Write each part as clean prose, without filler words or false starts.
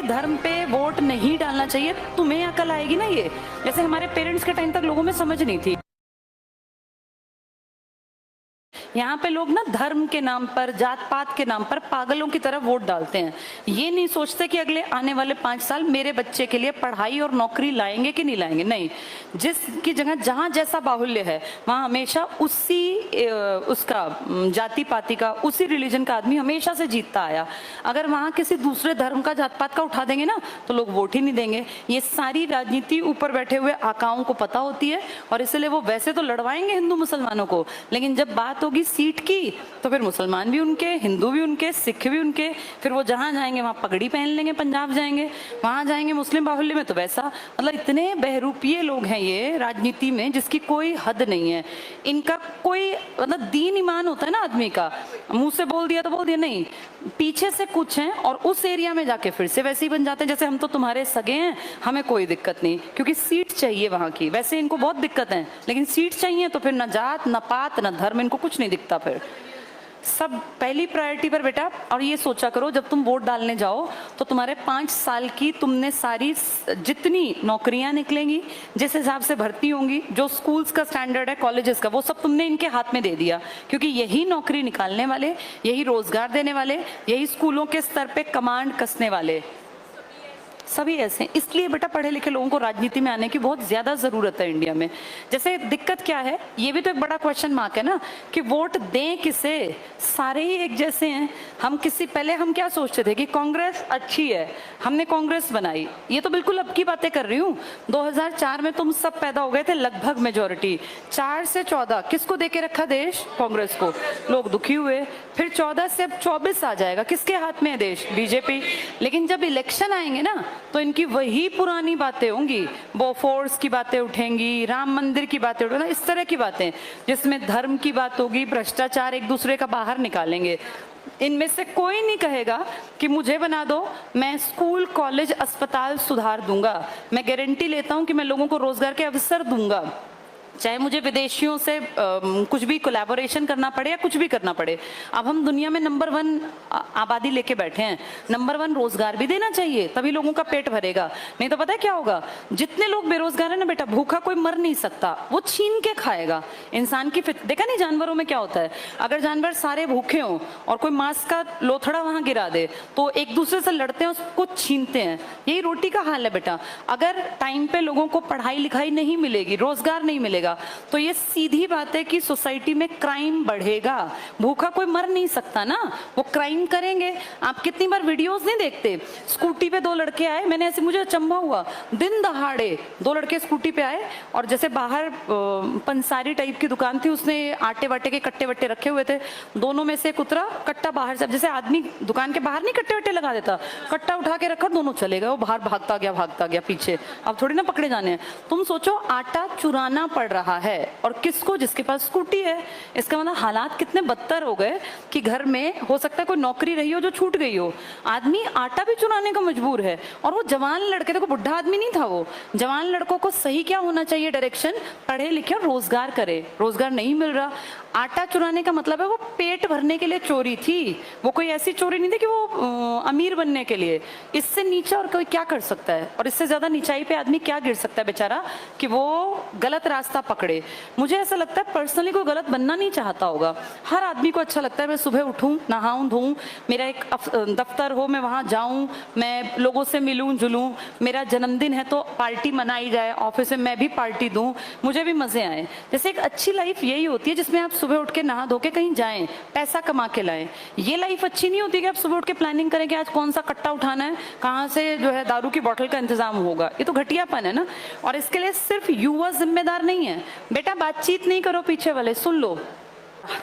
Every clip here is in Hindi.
धर्म पे वोट नहीं डालना चाहिए, तुम्हें अकल आएगी ना। ये जैसे हमारे पेरेंट्स के टाइम तक लोगों में समझ नहीं थी। यहाँ पे लोग ना धर्म के नाम पर, जात पात के नाम पर पागलों की तरह वोट डालते हैं। ये नहीं सोचते कि अगले आने वाले 5 साल मेरे बच्चे के लिए पढ़ाई और नौकरी लाएंगे कि नहीं लाएंगे। नहीं, जिसकी जगह जहाँ जैसा बाहुल्य है वहाँ हमेशा उसी उसका जाति पाति का, उसी रिलीजन का आदमी हमेशा से जीतता आया। अगर वहाँ किसी दूसरे धर्म का, जात पात का उठा देंगे ना तो लोग वोट ही नहीं देंगे। ये सारी राजनीति ऊपर बैठे हुए आकाओं को पता होती है और इसलिए वो वैसे तो लड़वाएंगे हिंदू मुसलमानों को, लेकिन जब बात होगी सीट की तो फिर मुसलमान भी उनके, हिंदू भी उनके, सिख भी उनके। फिर वो जहां जाएंगे वहां पगड़ी पहन लेंगे, पंजाब जाएंगे वहां जाएंगे मुस्लिम बाहुल्य में तो वैसा। मतलब इतने बहरूपीय लोग हैं ये राजनीति में जिसकी कोई हद नहीं है। इनका कोई मतलब दीन ईमान होता है ना आदमी का, मुंह से बोल दिया तो बोल दिया, नहीं, पीछे से कुछ है और उस एरिया में जाके फिर से वैसे ही बन जाते हैं जैसे हम तो तुम्हारे सगे हैं, हमें कोई दिक्कत नहीं, क्योंकि सीट चाहिए वहां की। वैसे इनको बहुत दिक्कत है, लेकिन सीट चाहिए तो फिर ना जात, ना पात, ना धर्म, इनको कुछ नहीं दिखता। फिर सब पहली प्रायोरिटी पर बेटा। और ये सोचा करो जब तुम वोट डालने जाओ तो तुम्हारे 5 साल की तुमने सारी जितनी नौकरियां निकलेंगी, जिस हिसाब से भर्ती होंगी, जो स्कूल्स का स्टैंडर्ड है, कॉलेजेस का, वो सब तुमने इनके हाथ में दे दिया, क्योंकि यही नौकरी निकालने वाले, यही रोजगार देने वाले, यही स्कूलों के स्तर पे कमांड कसने वाले सभी ऐसे हैं। इसलिए बेटा पढ़े लिखे लोगों को राजनीति में आने की बहुत ज्यादा जरूरत है इंडिया में। जैसे दिक्कत क्या है, ये भी तो एक बड़ा क्वेश्चन मार्क है ना कि वोट दें किसे, सारे ही एक जैसे हैं। हम पहले हम क्या सोचते थे कि कांग्रेस अच्छी है, हमने कांग्रेस बनाई। ये तो बिल्कुल अब की बातें कर रही हूँ। 2004 में तुम सब पैदा हो गए थे, लगभग मेजोरिटी 4 से 14 किसको देके रखा देश? कांग्रेस को। लोग दुखी हुए, फिर 14 से अब 24 आ जाएगा, किसके हाथ में है देश? बीजेपी। लेकिन जब इलेक्शन आएंगे ना तो इनकी वही पुरानी बातें होंगी, बोफोर्स की बातें उठेंगी, राम मंदिर की बातें उठेंगी, इस तरह की बातें जिसमें धर्म की बात होगी, भ्रष्टाचार एक दूसरे का बाहर निकालेंगे। इनमें से कोई नहीं कहेगा कि मुझे बना दो, मैं स्कूल, कॉलेज, अस्पताल सुधार दूंगा, मैं गारंटी लेता हूं कि मैं लोगों को रोजगार के अवसर दूंगा, चाहे मुझे विदेशियों से कुछ भी कोलैबोरेशन करना पड़े या कुछ भी करना पड़े। अब हम दुनिया में नंबर 1 आबादी लेके बैठे हैं, नंबर 1 रोजगार भी देना चाहिए, तभी लोगों का पेट भरेगा। नहीं तो पता है क्या होगा, जितने लोग बेरोजगार है ना बेटा, भूखा कोई मर नहीं सकता, वो छीन के खाएगा। इंसान की देखा नहीं जानवरों में क्या होता है, अगर जानवर सारे भूखे हों और कोई मांस का लोथड़ा वहां गिरा दे तो एक दूसरे से लड़ते हैं, उसको छीनते हैं। यही रोटी का हाल है बेटा। अगर टाइम पे लोगों को पढ़ाई लिखाई नहीं मिलेगी, रोजगार नहीं मिलेगा, तो ये सीधी बात है कि सोसाइटी में क्राइम बढ़ेगा। भूखा कोई मर नहीं सकता ना, वो क्राइम करेंगे। आप कितनी बार वीडियोस नहीं देखते, स्कूटी पे 2 लड़के आए, मैंने ऐसे, मुझे अचंभा हुआ, दिन दहाड़े 2 लड़के स्कूटी पे आए और जैसे बाहर पंसारी टाइप की दुकान थी, उसने आटे वाटे के कट्टे वट्टे रखे हुए थे, दोनों में से एक उतरा, कट्टा बाहर से, जैसे आदमी दुकान के बाहर नहीं कट्टे वट्टे लगा देता, कट्टा उठा के रखा, दोनों चले गए, वो बाहर भागता गया पीछे। अब थोड़ी ना पकड़े जाने हैं। तुम सोचो आटा चुराना पड़ रहा है, और किसको? जिसके पास स्कूटी है। इसका मतलब हालात कितने बदतर हो गए कि घर में हो सकता है कोई नौकरी रही हो जो छूट गई हो, आदमी आटा भी चुराने को मजबूर है। और वो जवान लड़के, देखो बुढ़ा आदमी नहीं था वो, जवान लड़कों को सही क्या होना चाहिए डायरेक्शन, पढ़े लिखे और रोजगार करे। रोजगार नहीं मिल रहा, आटा चुराने का मतलब है वो पेट भरने के लिए चोरी थी, वो कोई ऐसी चोरी नहीं थी कि वो अमीर बनने के लिए। इससे नीचे और कोई क्या कर सकता है, और इससे ज्यादा नीचाई पे आदमी क्या गिर सकता है बेचारा कि वो गलत रास्ता पकड़े। मुझे ऐसा लगता है पर्सनली कोई गलत बनना नहीं चाहता होगा, हर आदमी को अच्छा लगता है मैं सुबह उठूं, नहाऊं धोऊं, मेरा एक दफ्तर हो, मैं वहां जाऊं, मैं लोगों से मिलूं जुलूं, मेरा जन्मदिन है तो पार्टी मनाई जाए, ऑफिस में मैं भी पार्टी दूं, मुझे भी मजे आए। जैसे एक अच्छी लाइफ यही होती है जिसमें आप सुबह उठ के नहा धो के कहीं जाएं, पैसा कमा के लाएं। ये लाइफ अच्छी नहीं होती कि आप सुबह उठ के प्लानिंग करें कि आज कौन सा कट्टा उठाना है, कहाँ से जो है दारू की बोतल का इंतजाम होगा। ये तो घटियापन है ना। और इसके लिए सिर्फ युवा जिम्मेदार नहीं है बेटा, बातचीत नहीं करो पीछे वाले, सुन लो।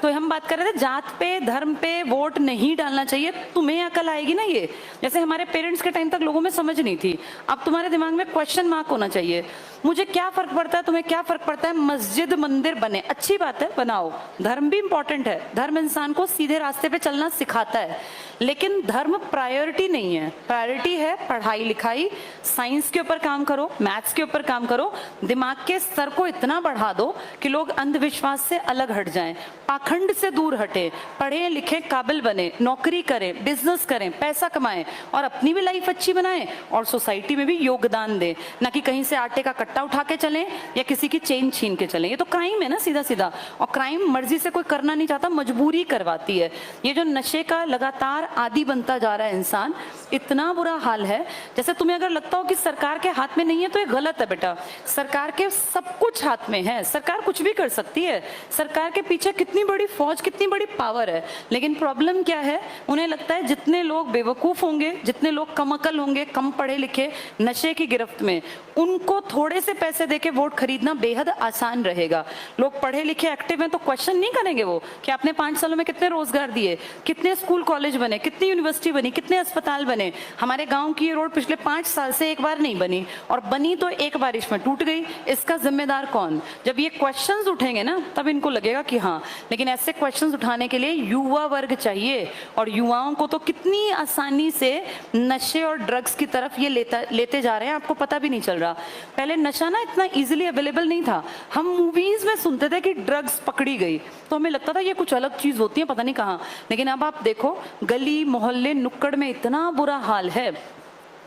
तो हम बात कर रहे थे जात पे, धर्म पे वोट नहीं डालना चाहिए, तुम्हें अकल आएगी ना। ये जैसे हमारे पेरेंट्स के टाइम तक लोगों में समझ नहीं थी, अब तुम्हारे दिमाग में क्वेश्चन मार्क होना चाहिए। मुझे क्या फर्क पड़ता है, तुम्हें क्या फर्क पड़ता है, मस्जिद मंदिर बने, अच्छी बात है, बनाओ, धर्म भी इंपॉर्टेंट है, धर्म इंसान को सीधे रास्ते पे चलना सिखाता है, लेकिन धर्म प्रायोरिटी नहीं है। प्रायोरिटी है पढ़ाई लिखाई, साइंस के ऊपर काम करो, मैथ्स के ऊपर काम करो, दिमाग के स्तर को इतना बढ़ा दो कि लोग अंधविश्वास से अलग हट जाएं। पाखंड से दूर हटे, पढ़े लिखे काबिल बने, नौकरी करें, बिजनेस करें, पैसा कमाएं और अपनी भी लाइफ अच्छी बनाएं और सोसाइटी में भी योगदान दें, ना कि कहीं से आटे का कट्टा उठा के चलें या किसी की चेन छीन के चलें। ये तो क्राइम है ना सीधा सीधा, और क्राइम मर्जी से कोई करना नहीं चाहता, मजबूरी करवाती है। ये जो नशे का लगातार आदी बनता जा रहा है इंसान, इतना बुरा हाल है। जैसे तुम्हें अगर लगता हो कि सरकार के हाथ में नहीं है तो ये गलत है बेटा, सरकार के सब कुछ हाथ में है, सरकार कुछ भी कर सकती है, सरकार के पीछे कितनी बड़ी फौज, कितनी बड़ी पावर है। लेकिन प्रॉब्लम क्या है, उन्हें लगता है जितने लोग बेवकूफ होंगे, जितने लोग कम अकल होंगे, कम पढ़े लिखे, नशे की गिरफ्त में, उनको थोड़े से पैसे देके वोट खरीदना बेहद आसान रहेगा। लोग पढ़े लिखे एक्टिव हैं तो क्वेश्चन नहीं करेंगे वो कि आपने 5 सालों में कितने रोजगार दिए, कितने स्कूल कॉलेज बने, कितनी यूनिवर्सिटी बनी, कितने अस्पताल बने। हमारे गांव की ये रोड पिछले 5 साल से एक बार नहीं बनी, और बनी तो एक बारिश में टूट गई, इसका जिम्मेदार कौन? जब ये क्वेश्चंस उठेंगे ना तब इनको लगेगा कि हाँ। लेकिन ऐसे क्वेश्चंस उठाने के लिए युवा वर्ग चाहिए, और युवाओं को तो कितनी आसानी से नशे और ड्रग्स की तरफ ये लेते जा रहे हैं, आपको पता भी नहीं चल रहा। पहले नशा ना इतना इजीली अवेलेबल नहीं था। हम मूवीज में सुनते थे कि ड्रग्स पकड़ी गई तो हमें लगता था ये कुछ अलग चीज होती है, पता नहीं कहाँ। लेकिन अब आप देखो गली मोहल्ले नुक्कड़ में इतना बुरा हाल है।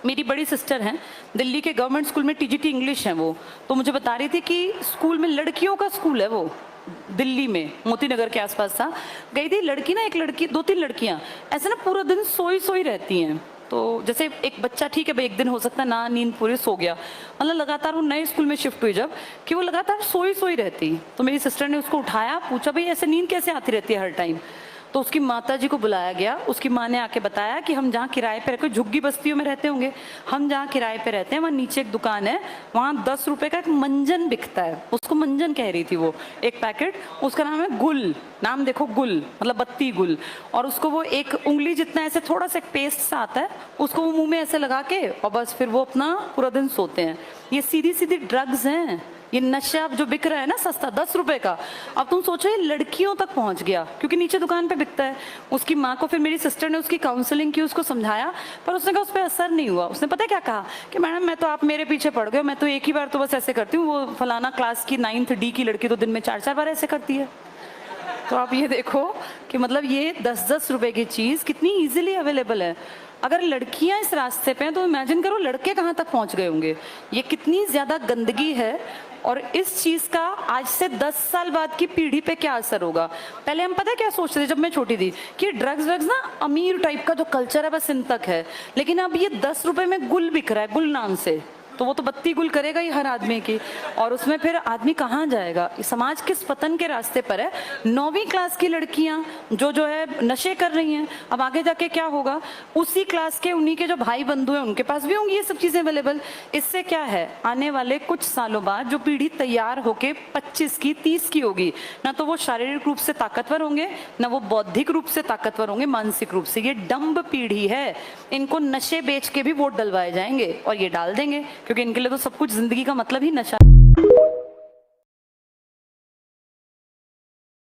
मेरी बड़ी सिस्टर हैं, दिल्ली के गवर्नमेंट स्कूल में टीजीटी इंग्लिश है वो, तो मुझे बता रही थी कि स्कूल में, लड़कियों का स्कूल है वो, दिल्ली में मोती नगर के आसपास था। गई थी लड़की ना, एक लड़की, 2-3 लड़कियां ऐसे ना पूरा दिन सोई रहती हैं। तो जैसे एक बच्चा, ठीक है भाई एक दिन हो सकता है ना नींद पूरी, सो गया, मतलब लगातार वो नए स्कूल में शिफ्ट हुई जब, कि वो लगातार सोई रहती। तो मेरी सिस्टर ने उसको उठाया, पूछा भाई ऐसे नींद कैसे आती रहती है हर टाइम? तो उसकी माता जी को बुलाया गया, उसकी माँ ने आके बताया कि हम जहाँ किराए पे रहते, झुग्गी बस्तियों में रहते होंगे, हम जहाँ किराए पे रहते हैं वहाँ नीचे एक दुकान है, वहाँ 10 रुपए का एक मंजन बिकता है, उसको मंजन कह रही थी वो, एक पैकेट, उसका नाम है गुल, नाम देखो गुल मतलब बत्ती गुल, और उसको वो एक उंगली जितना ऐसे थोड़ा सा एक पेस्ट सा आता है, उसको वो मुंह में ऐसे लगा के और बस फिर वो अपना पूरा दिन सोते हैं। ये सीधी सीधी ड्रग्स हैं, ये नशा जो बिक रहा है ना सस्ता 10 रुपए का, अब तुम सोचो ये लड़कियों तक पहुंच गया क्योंकि नीचे दुकान पे बिकता है। उसकी माँ को फिर मेरी सिस्टर ने उसकी काउंसलिंग की, उसको समझाया, पर उसने कहा उस पर असर नहीं हुआ। उसने पता है क्या कहा कि मैडम मैं तो, आप मेरे पीछे पड़ गए, मैं तो एक ही बार तो बस ऐसे करती हूँ, वो फलाना क्लास की 9th D की लड़की तो दिन में 4-4 बार ऐसे करती है। तो आप ये देखो कि मतलब ये 10-10 रुपए की चीज कितनी इजीली अवेलेबल है। अगर लड़कियां इस रास्ते पे हैं तो इमेजिन करो लड़के कहाँ तक पहुंच गए होंगे। ये कितनी ज्यादा गंदगी है, और इस चीज का आज से 10 साल बाद की पीढ़ी पे क्या असर होगा। पहले हम पता है क्या सोचते थे जब मैं छोटी थी कि ड्रग्स ना अमीर टाइप का जो कल्चर है बस इन तक है, लेकिन अब ये 10 रुपए में गुल बिक रहा है, गुल नाम से, तो वो तो बत्ती गुल करेगा ही हर आदमी की, और उसमें फिर आदमी कहाँ जाएगा। समाज किस पतन के रास्ते पर है। 9वीं क्लास की लड़कियां जो है नशे कर रही हैं, अब आगे जाके क्या होगा, उसी क्लास के उन्हीं के जो भाई बंधु हैं उनके पास भी होंगी ये सब चीजें अवेलेबल। इससे क्या है, आने वाले कुछ सालों बाद जो पीढ़ी तैयार होके 25 की 30 की होगी, ना तो वो शारीरिक रूप से ताकतवर होंगे, ना वो बौद्धिक रूप से ताकतवर होंगे, मानसिक रूप से। ये डम्ब पीढ़ी है, इनको नशे बेच के भी वोट डलवाए जाएंगे और ये डाल देंगे, क्योंकि इनके लिए तो सब कुछ जिंदगी का मतलब ही नशा।